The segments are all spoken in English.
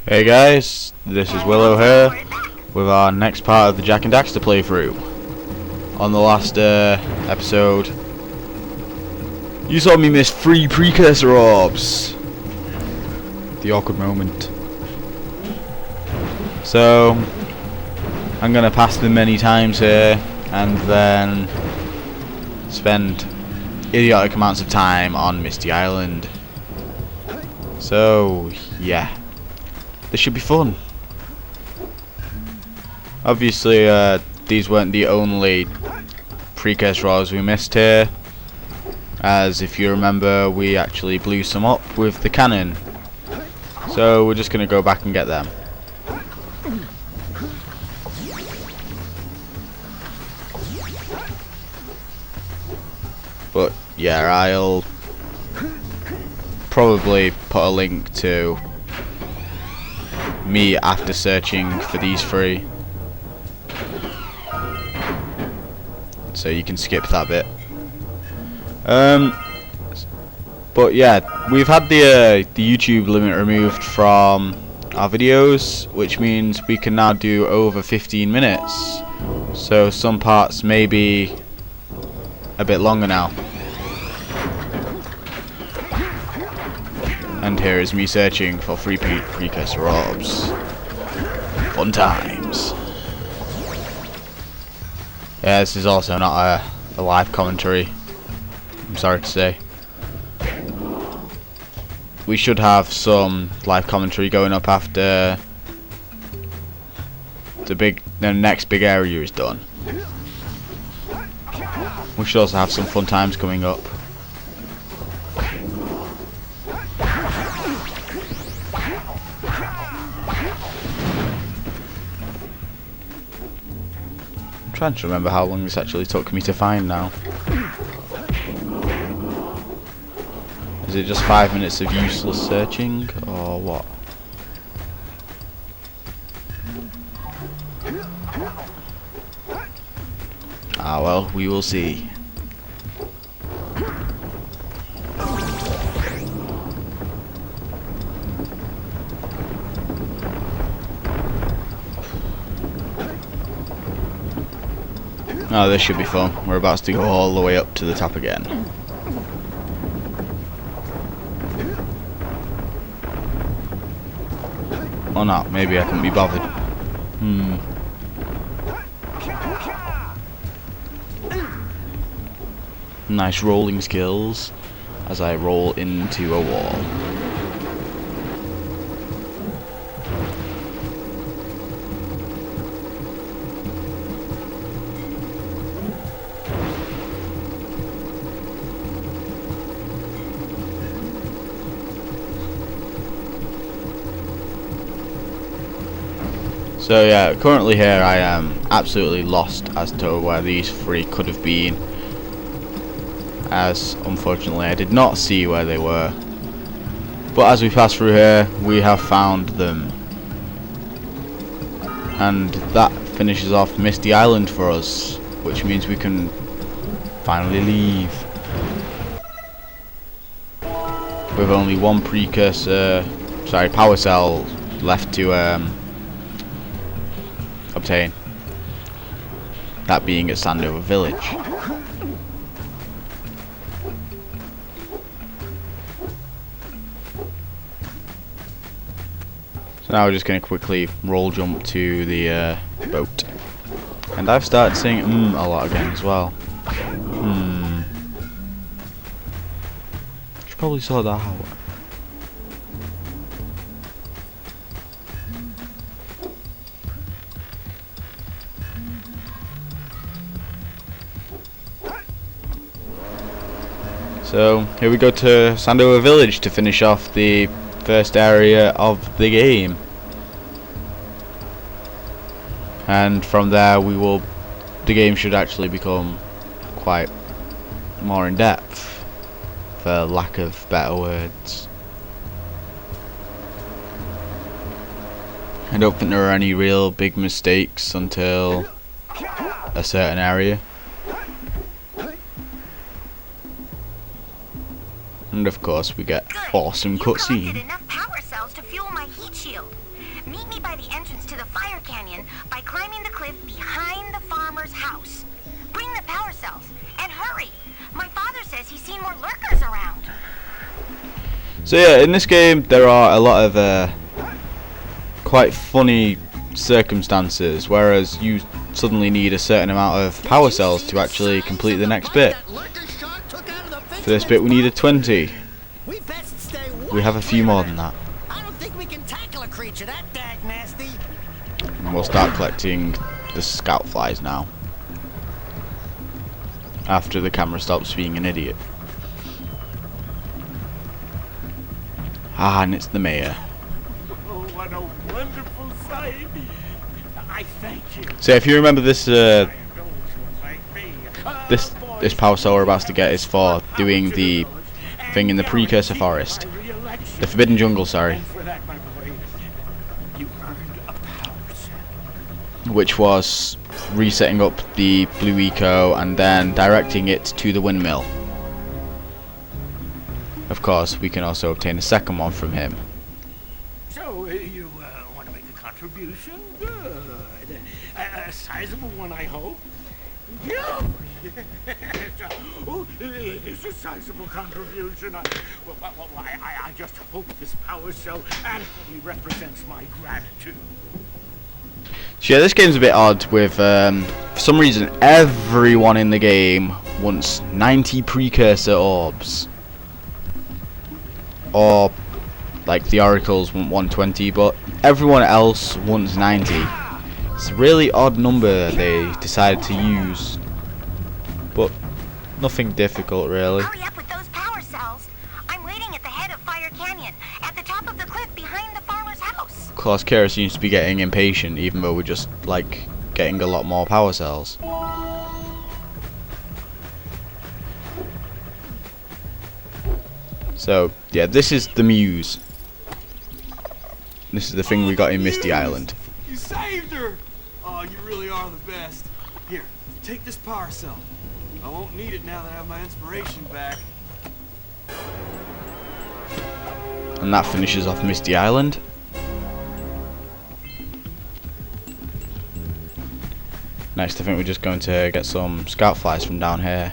Hey guys, this is Willow here with our next part of the Jak and Daxter playthrough. On the last episode, you saw me miss 3 precursor orbs. The awkward moment. So, I'm gonna pass them many times here and then spend idiotic amounts of time on Misty Island. So, yeah. This should be fun. Obviously, these weren't the only precursor orbs we missed here, as if you remember, we actually blew some up with the cannon. So we're just gonna go back and get them. But yeah, I'll probably put a link to me after searching for these 3, so you can skip that bit. But yeah, we've had the YouTube limit removed from our videos, which means we can now do over 15 minutes. So some parts may be a bit longer now. And here is me searching for 3 precursor orbs. Fun times. Yeah, this is also not a live commentary, I'm sorry to say. We should have some live commentary going up after the next big area is done. We should also have some fun times coming up. I'm trying to remember how long this actually took me to find now. Is it just 5 minutes of useless searching, or what? Ah well, we will see. Oh, this should be fun. We're about to go all the way up to the top again. Or not, maybe I couldn't be bothered. Nice rolling skills as I roll into a wall. So yeah, currently here I am absolutely lost as to where these 3 could have been, as unfortunately I did not see where they were. But as we pass through here, we have found them. And that finishes off Misty Island for us, which means we can finally leave. With only 1 power cell left to obtain, that being at Sandover village. So now we're just going to quickly roll jump to the boat, and I've started saying a lot again as well. Should probably sort that out. So here we go to Sandover village to finish off the first area of the game, and from there the game should actually become quite more in depth, for lack of better words. I don't think there are any real big mistakes until a certain area. And of course we get awesome cutscene. Enough power cells to fuel my heat shield. Meet me by the entrance to the fire canyon by climbing the cliff behind the farmer's house. Bring the power cells, and hurry! My father says he's seen more lurkers around. So yeah, in this game there are a lot of quite funny circumstances, whereas you suddenly need a certain amount of power cells to actually complete the next bit. For this bit we needed 20. We have a few more than that. I don't think we can tackle a creature that dag nasty. And we'll start collecting the scout flies now, after the camera stops being an idiot. Ah, and it's the mayor. Oh, what a wonderful sight! I thank you. So if you remember this, this power cell we're about to get is for doing the thing in the precursor forest, the forbidden jungle, sorry, which was resetting up the blue eco and then directing it to the windmill. Of course, we can also obtain a second one from him. So, you want to make a contribution? Good. A sizable one, I hope. Yeah. Oh, it's a sizable contribution. I just hope this power cell adequately represents my gratitude. So yeah, this game's a bit odd with, for some reason, everyone in the game wants 90 precursor orbs. Or, like, the oracles want 120, but everyone else wants 90. It's a really odd number they decided to use, but nothing difficult, really. Hurry up with those power cells. I'm waiting at the head of Fire Canyon, at the top of the cliff behind the farmer's house. Of course, Kara seems to be getting impatient, even though we're just, like, getting a lot more power cells. So, yeah, this is the Muse. This is the thing we got in Misty Island. You saved her! Oh, you really are the best. Here, take this power cell. I won't need it now that I have my inspiration back. And that finishes off Misty Island. Next, I think we're just going to get some scout flies from down here.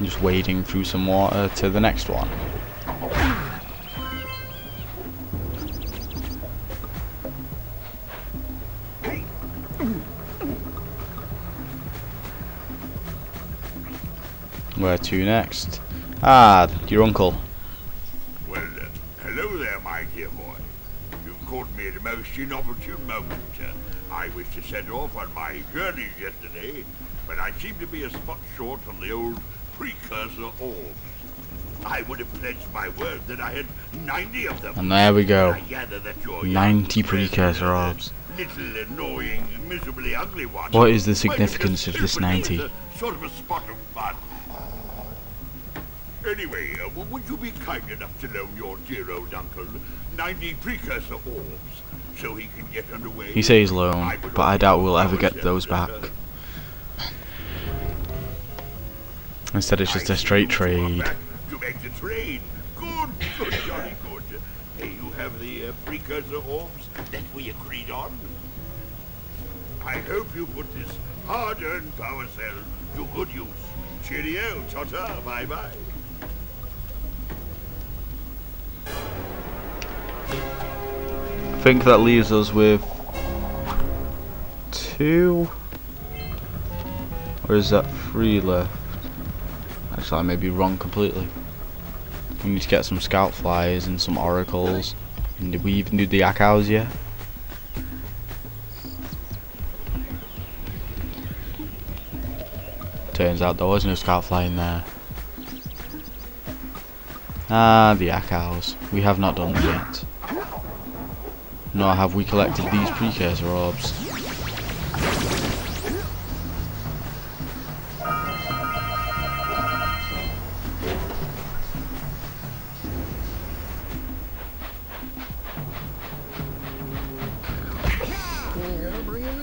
Just wading through some water to the next one. Where to next? Ah, your uncle. Well, hello there, my dear boy. You've caught me at a most inopportune moment. I was to set off on my journey yesterday, but I seem to be a spot short on the old precursor orbs. I would have pledged my word that I had 90 of them. And there we go. I gather that you're 90 precursor orbs. Little annoying, miserably ugly one. What is the significance of this 90? Sort of a spot of fun. Anyway, would you be kind enough to loan your dear old uncle 90 precursor orbs so he can get underway? He says loan, but I doubt we'll ever get those back. Instead, it's just a straight trade. To make the trade. Good, jolly good. You have the precursor orbs that we agreed on. I hope you put this hard-earned power cell to good use. Cheerio, ta-ta, bye-bye. I think that leaves us with 2, or is that 3 left? Actually, I may be wrong completely. We need to get some scout flies and some oracles. And did we even do the Akkaus yet? Turns out there was no scout fly in there. Ah, the Akkaus. We have not done them yet. Nor have we collected these precursor orbs.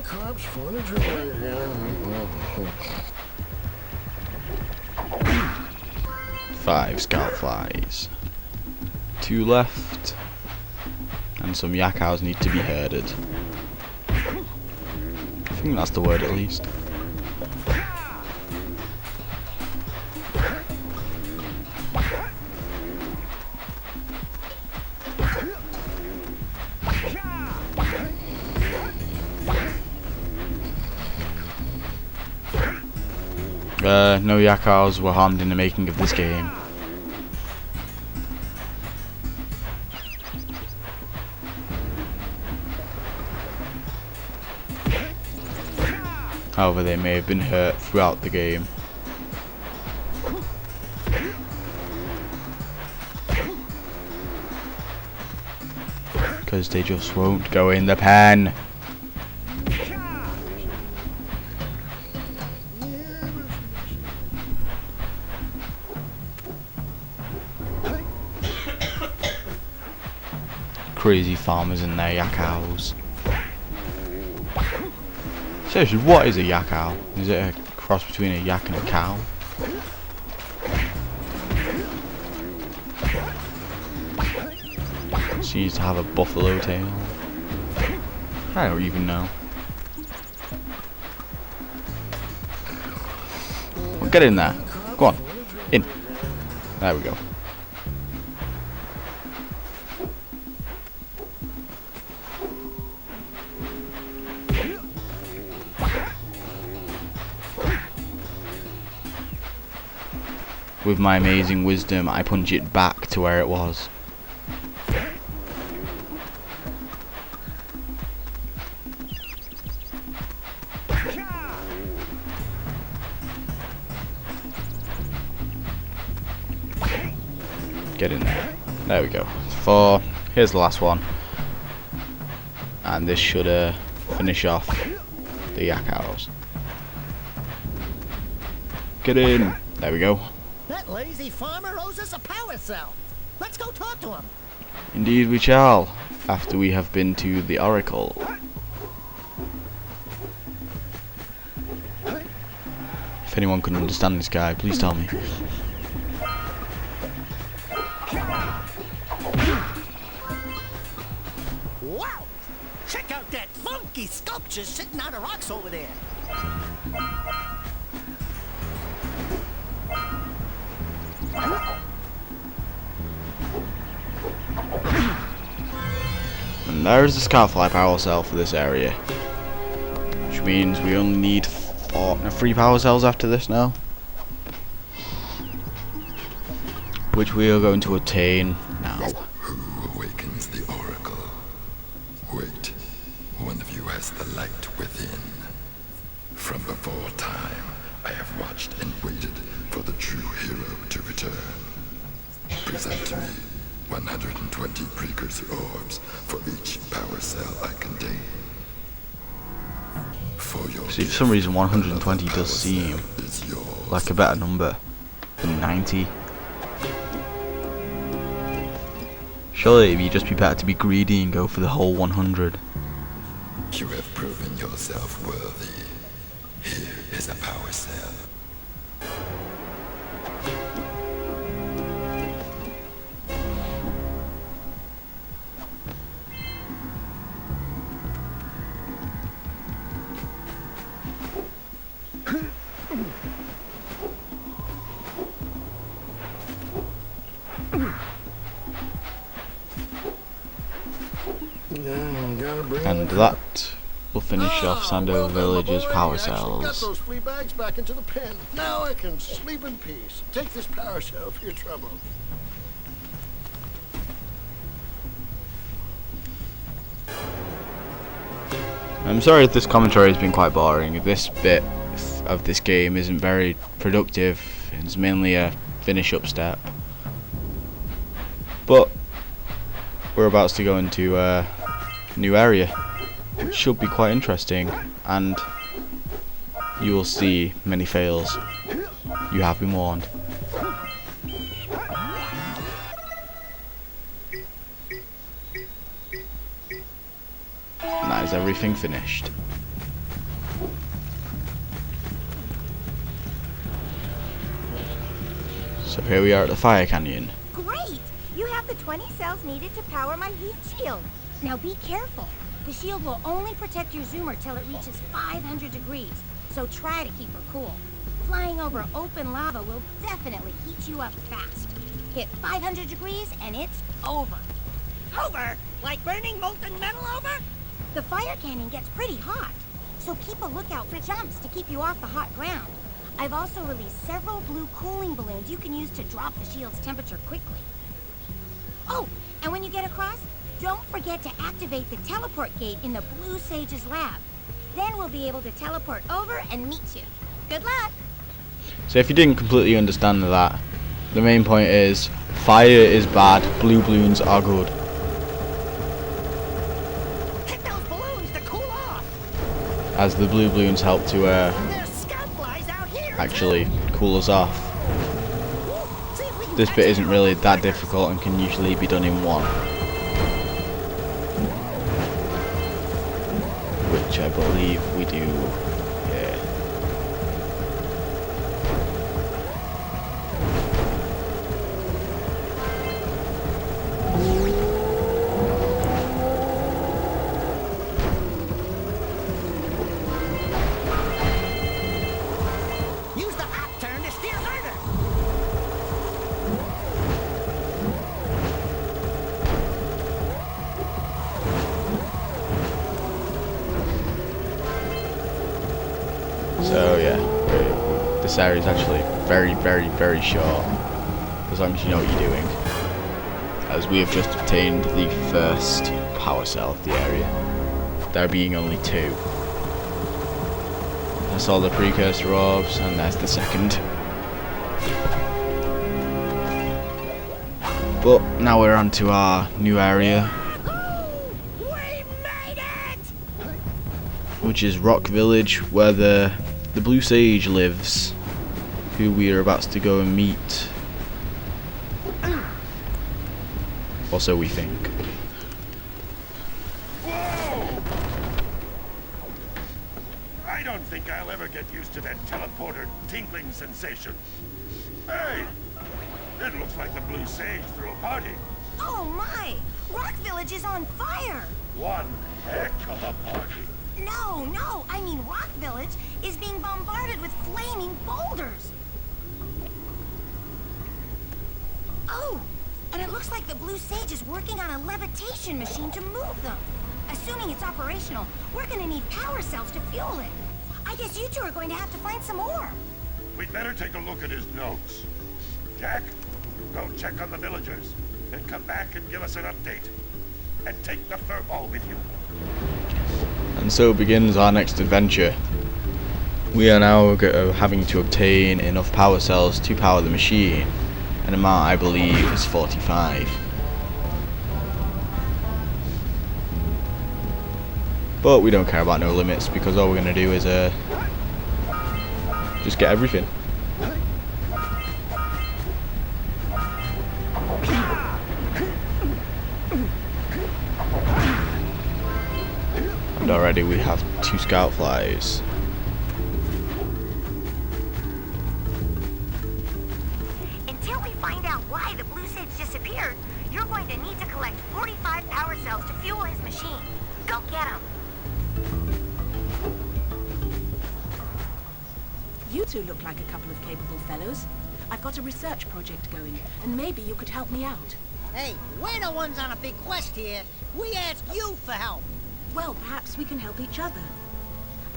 cops wanted to wait here. 5 scout flies. 2 left. And some yak cows need to be herded. I think that's the word at least. No yak cows were harmed in the making of this game. However, they may have been hurt throughout the game. Because they just won't go in the pen. Crazy farmers and their yak cows. Seriously, what is a yak cow? Is it a cross between a yak and a cow? She needs to have a buffalo tail. I don't even know. Well, get in there. Go on. In. There we go. With my amazing wisdom, I punch it back to where it was. Get in there. There we go. 4. Here's the last one. And this should finish off the yak cows. Get in. There we go. That lazy farmer owes us a power cell. Let's go talk to him. Indeed we shall, after we have been to the Oracle. If anyone can understand this guy, please tell me. Wow! Check out that funky sculpture sitting on the rocks over there. And there's the Scoutfly power cell for this area. Which means we only need 3 power cells after this now. Which we are going to attain now. Who awakens the Oracle? Wait, one of you has the light within. From before time, I have watched and waited for the true hero to return. Present to me 120 precursor orbs for each power cell I contain. See, for some reason 120 does seem like a better number than 90. Surely it'd just be better to be greedy and go for the whole 100. You have proven yourself worthy. Here is a power cell. And that will finish off Sandover Village's power Got cells. those flea bags back into the pen. Now I can sleep in peace. Take this power cell for your trouble. I'm sorry if this commentary has been quite boring. This bit of this game isn't very productive. It's mainly a finish up step. But we're about to go into a new area, which should be quite interesting, and you will see many fails. You have been warned. And that is everything finished. So here we are at the fire canyon. Great! You have the 20 cells needed to power my heat shield. Now be careful. The shield will only protect your zoomer till it reaches 500 degrees, so try to keep her cool. Flying over open lava will definitely heat you up fast. Hit 500 degrees and it's over. Over? Like burning molten metal over? The fire canyon gets pretty hot, so keep a lookout for jumps to keep you off the hot ground. I've also released several blue cooling balloons you can use to drop the shield's temperature quickly. Oh, and when you get across, don't forget to activate the teleport gate in the Blue Sage's lab. Then we'll be able to teleport over and meet you. Good luck! So if you didn't completely understand that, the main point is fire is bad, blue balloons are good. Hit those balloons to cool off! As the blue balloons help to There's scout flies out here! actually cool us off. See if we can This catch bit it isn't on really the that fires. difficult and can usually be done in one. Which I believe we do here. Use the hot turn to steer harder! So yeah, this area is actually very, very, very short, as long as you know what you're doing. As we have just obtained the first power cell of the area, there being only 2. That's all the precursor orbs, and there's the second. But now we're on to our new area, We made it! which is Rock Village, where the Blue Sage lives, who we are about to go and meet. Or so we think. I don't think I'll ever get used to that teleporter tingling sensation. Hey! It looks like the Blue Sage threw a party. Oh my! Rock Village is on fire! One heck of a party. No, I mean Rock Village is being bombarded with flaming boulders! Oh, and it looks like the Blue Sage is working on a levitation machine to move them. Assuming it's operational, we're gonna need power cells to fuel it. I guess you two are going to have to find some more. We'd better take a look at his notes. Jack, go check on the villagers. Then come back and give us an update. And take the fur ball with you. And so begins our next adventure. We are now having to obtain enough power cells to power the machine. An amount I believe is 45. But we don't care about no limits, because all we're going to do is just get everything. And already we have 2 scout flies. Until we find out why the Blue Sage disappeared, you're going to need to collect 45 power cells to fuel his machine. Go get them. You two look like a couple of capable fellows. I've got a research project going, and maybe you could help me out. Hey, we're the ones on a big quest here. We ask you for help. Well, perhaps we can help each other.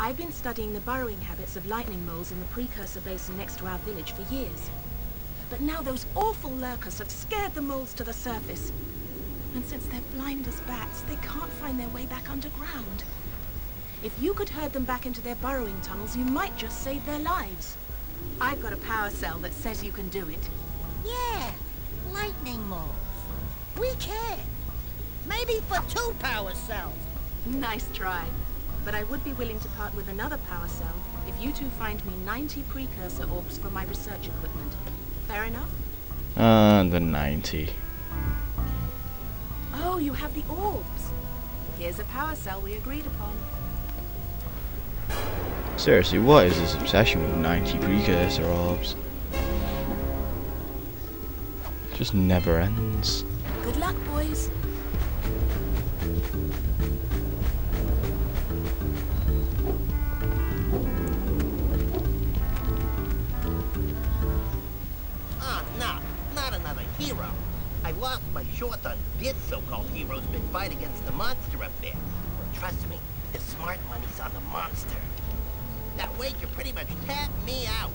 I've been studying the burrowing habits of lightning moles in the precursor basin next to our village for years. But now those awful lurkers have scared the moles to the surface. And since they're blind as bats, they can't find their way back underground. If you could herd them back into their burrowing tunnels, you might just save their lives. I've got a power cell that says you can do it. Yeah, lightning moles. We can. Maybe for 2 power cells. Nice try. But I would be willing to part with another power cell if you two find me 90 precursor orbs for my research equipment. Fair enough? And the 90. Oh, you have the orbs. Here's a power cell we agreed upon. Seriously, what is this obsession with 90 precursor orbs? just never ends. Good luck, boys. Oh, no, not another hero. I lost my short on this so-called hero's big fight against the monster up there. But trust me, the smart money's on the monster. That wager pretty much tapped me out.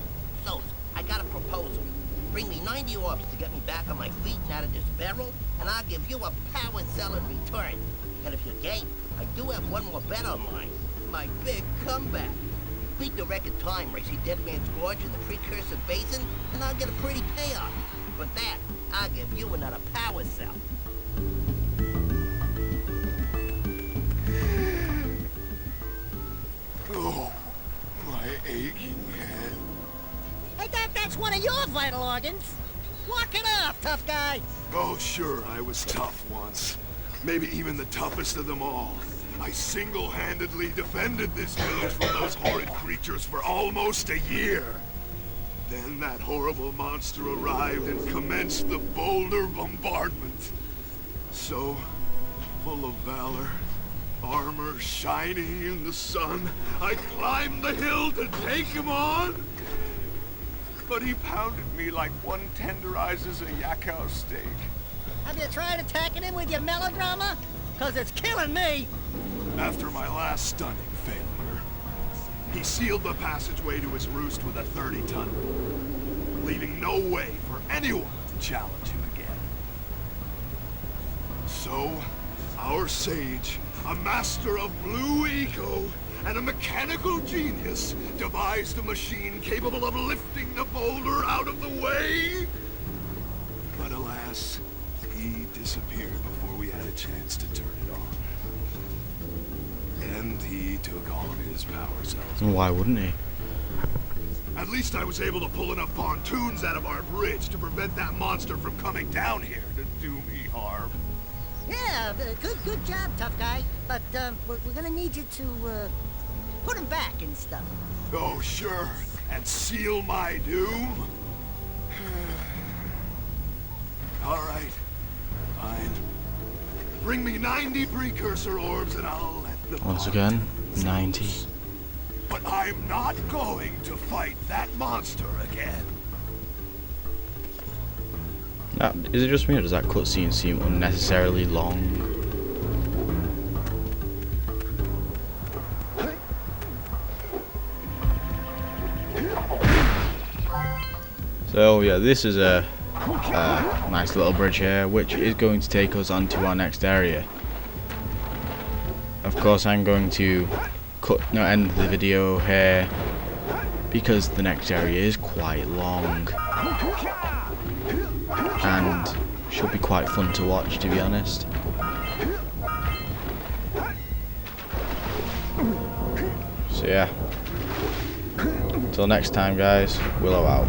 So, I got a proposal. Bring me 90 orbs to get me back on my feet and out of this barrel, and I'll give you a power cell in return. And if you're game, I do have one more bet on mine. My big comeback. Beat the record time racing Dead Man's Gorge in the Precursor Basin, and I'll get a pretty payoff. For that, I'll give you another power cell. Oh, my aching head. Hey, that's one of your vital organs. Walk it off, tough guy. Oh, sure, I was tough once. Maybe even the toughest of them all. I single-handedly defended this village from those horrid creatures for almost a year. Then that horrible monster arrived and commenced the boulder bombardment. So, full of valor, armor shining in the sun, I climbed the hill to take him on. But he pounded me like one tenderizes a yakkow steak. Have you tried attacking him with your melodrama? Cause it's killing me. After my last stunning failure, he sealed the passageway to his roost with a 30-ton, leaving no way for anyone to challenge him again. So, our sage, a master of blue eco, and a mechanical genius, devised a machine capable of lifting the boulder out of the way. But alas, he disappeared before we had a chance to turn it on. And he took all of his power cells. Why wouldn't he? At least I was able to pull enough pontoons out of our bridge to prevent that monster from coming down here to do me harm. Yeah, good job, tough guy. But we're gonna need you to put him back and stuff. Oh, sure. And seal my doom? All right. Fine. Bring me 90 precursor orbs and I'll let them Once on. again, 90. But I'm not going to fight that monster again. Is it just me or does that cutscene seem unnecessarily long? So yeah, this is a nice little bridge here, which is going to take us onto our next area. Of course, I'm going to end the video here because the next area is quite long and should be quite fun to watch, to be honest. So yeah, until next time, guys, Willow out.